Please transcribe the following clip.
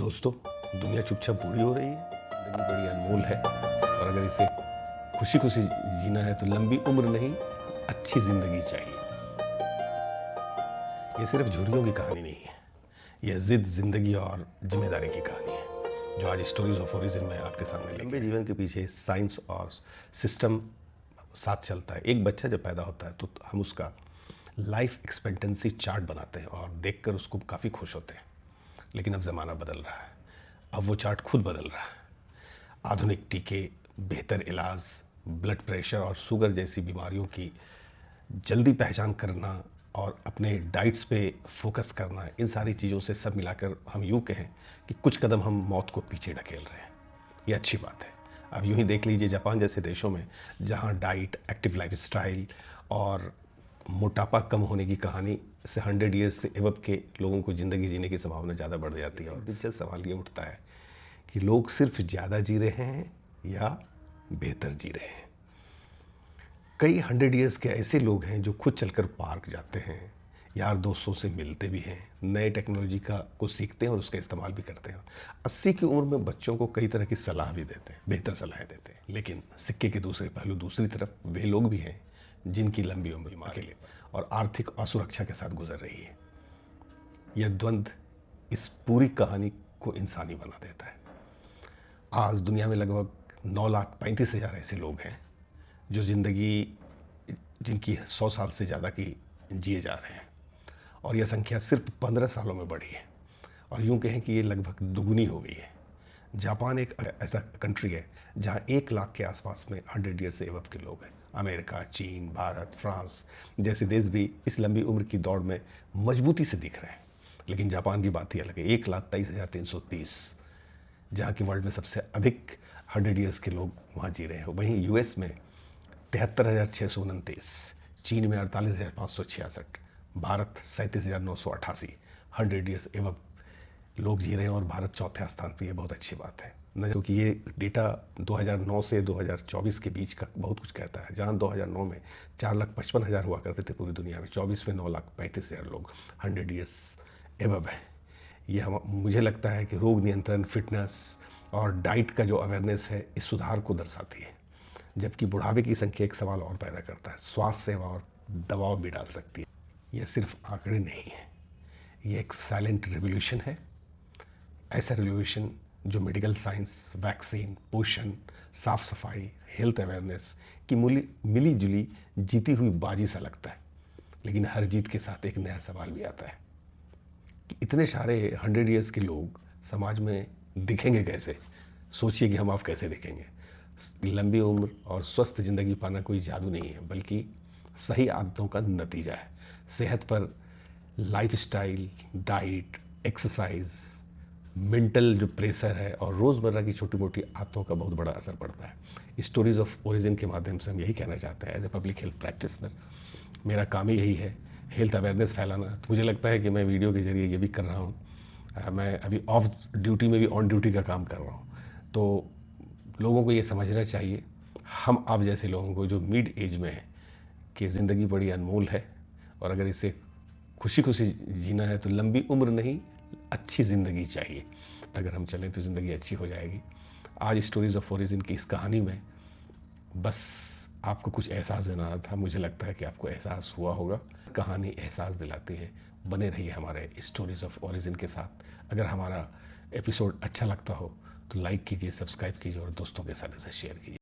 दोस्तों, दुनिया चुपचाप बूढ़ी हो रही है। ज़िंदगी बड़ी अनमोल है और अगर इसे खुशी खुशी जीना है तो लंबी उम्र नहीं, अच्छी ज़िंदगी चाहिए। ये सिर्फ झुर्रियों की कहानी नहीं है, यह ज़िद, ज़िंदगी और जिम्मेदारी की कहानी है जो आज स्टोरीज ऑफ ओरिजिन में आपके सामने लंबे जीवन के पीछे साइंस और सिस्टम साथ चलता है। एक बच्चा जब पैदा होता है तो हम उसका लाइफ एक्सपेक्टेंसी चार्ट बनाते हैं और देखकर उसको काफ़ी खुश होते हैं। लेकिन अब ज़माना बदल रहा है, अब वो चार्ट खुद बदल रहा है। आधुनिक टीके, बेहतर इलाज, ब्लड प्रेशर और शुगर जैसी बीमारियों की जल्दी पहचान करना और अपने डाइट्स पे फोकस करना, इन सारी चीज़ों से सब मिलाकर हम यूँ कहें कि कुछ कदम हम मौत को पीछे ढकेल रहे हैं। ये अच्छी बात है। अब यूँ ही देख लीजिए जापान जैसे देशों में, जहाँ डाइट, एक्टिव लाइफस्टाइल और मोटापा कम होने की कहानी से 100 ईयर्स से एबव के लोगों को ज़िंदगी जीने की संभावना ज़्यादा बढ़ जाती है। और दिलचस्प सवाल ये उठता है कि लोग सिर्फ ज़्यादा जी रहे हैं या बेहतर जी रहे हैं। कई 100 ईयर्स के ऐसे लोग हैं जो खुद चलकर पार्क जाते हैं, यार दोस्तों से मिलते भी हैं, नए टेक्नोलॉजी को सीखते हैं और उसका इस्तेमाल भी करते हैं। 80 की उम्र में बच्चों को कई तरह की सलाह भी देते हैं, बेहतर सलाहें देते हैं। लेकिन सिक्के के दूसरे पहलू, दूसरी तरफ वे लोग भी हैं जिनकी लंबी उम्र अकेले और आर्थिक असुरक्षा के साथ गुजर रही है। यह द्वंद्व इस पूरी कहानी को इंसानी बना देता है। आज दुनिया में लगभग 9,35,000 ऐसे लोग हैं जो जिनकी 100 साल से ज़्यादा की जिए जा रहे हैं और यह संख्या सिर्फ 15 सालों में बढ़ी है और यूँ कहें कि ये लगभग दुगुनी हो गई है। जापान एक ऐसा कंट्री है जहाँ 1 लाख के आसपास में 100 ईयर से एबव के लोग हैं। अमेरिका, चीन, भारत, फ्रांस जैसे देश भी इस लंबी उम्र की दौड़ में मजबूती से दिख रहे हैं। लेकिन जापान की बात ही अलग है। 1,23,330, जहाँ की वर्ल्ड में सबसे अधिक 100 ईयर्स के लोग वहाँ जी रहे हैं। वहीं यूएस में 73,629, चीन में 48,566, भारत 37,988 100 ईयर्स एबव लोग जी रहे हैं और भारत चौथे स्थान पर। ये बहुत अच्छी बात है क्योंकि ये डेटा 2009 से 2024 के बीच का बहुत कुछ कहता है। जहाँ 2009 में 4,55,000 हुआ करते थे पूरी दुनिया में, 24 में 9,35,000 लोग 100 ईयर्स एबव है। ये मुझे लगता है कि रोग नियंत्रण, फिटनेस और डाइट का जो अवेयरनेस है, इस सुधार को दर्शाती है। जबकि बुढ़ापे की संख्या एक सवाल और पैदा करता है, स्वास्थ्य सेवा और दबाव भी डाल सकती है। यह सिर्फ आंकड़े नहीं है, ये एक साइलेंट रिवॉल्यूशन है। ऐसा रिवॉल्यूशन जो मेडिकल साइंस, वैक्सीन, पोषण, साफ सफाई, हेल्थ अवेयरनेस की मिली जुली जीती हुई बाजी सा लगता है। लेकिन हर जीत के साथ एक नया सवाल भी आता है कि इतने सारे 100 ईयर्स के लोग समाज में दिखेंगे कैसे। सोचिए कि हम आप कैसे दिखेंगे। लंबी उम्र और स्वस्थ ज़िंदगी पाना कोई जादू नहीं है, बल्कि सही आदतों का नतीजा है। सेहत पर लाइफस्टाइल, डाइट, एक्सरसाइज, मेंटल जो प्रेशर है और रोज़मर्रा की छोटी मोटी आदतों का बहुत बड़ा असर पड़ता है। स्टोरीज़ ऑफ ओरिजिन के माध्यम से हम यही कहना चाहते हैं। As a public health practitioner मेरा काम ही यही है, हेल्थ अवेयरनेस फैलाना। तो मुझे लगता है कि मैं वीडियो के ज़रिए ये भी कर रहा हूँ। मैं अभी ऑफ ड्यूटी में भी ऑन ड्यूटी का काम कर रहा हूँ। तो लोगों को ये समझना चाहिए, हम आप जैसे लोगों को जो मिड एज में है, कि ज़िंदगी बड़ी अनमोल है और अगर इसे खुशी खुशी जीना है तो लंबी उम्र नहीं, अच्छी ज़िंदगी चाहिए। अगर हम चलें तो ज़िंदगी अच्छी हो जाएगी। आज स्टोरीज़ ऑफ ओरिजिन की इस कहानी में बस आपको कुछ एहसास देना था। मुझे लगता है कि आपको एहसास हुआ होगा। कहानी एहसास दिलाती है। बने रहिए हमारे स्टोरीज़ ऑफ ओरिजिन के साथ। अगर हमारा एपिसोड अच्छा लगता हो तो लाइक कीजिए, सब्सक्राइब कीजिए और दोस्तों के साथ इसे शेयर कीजिए।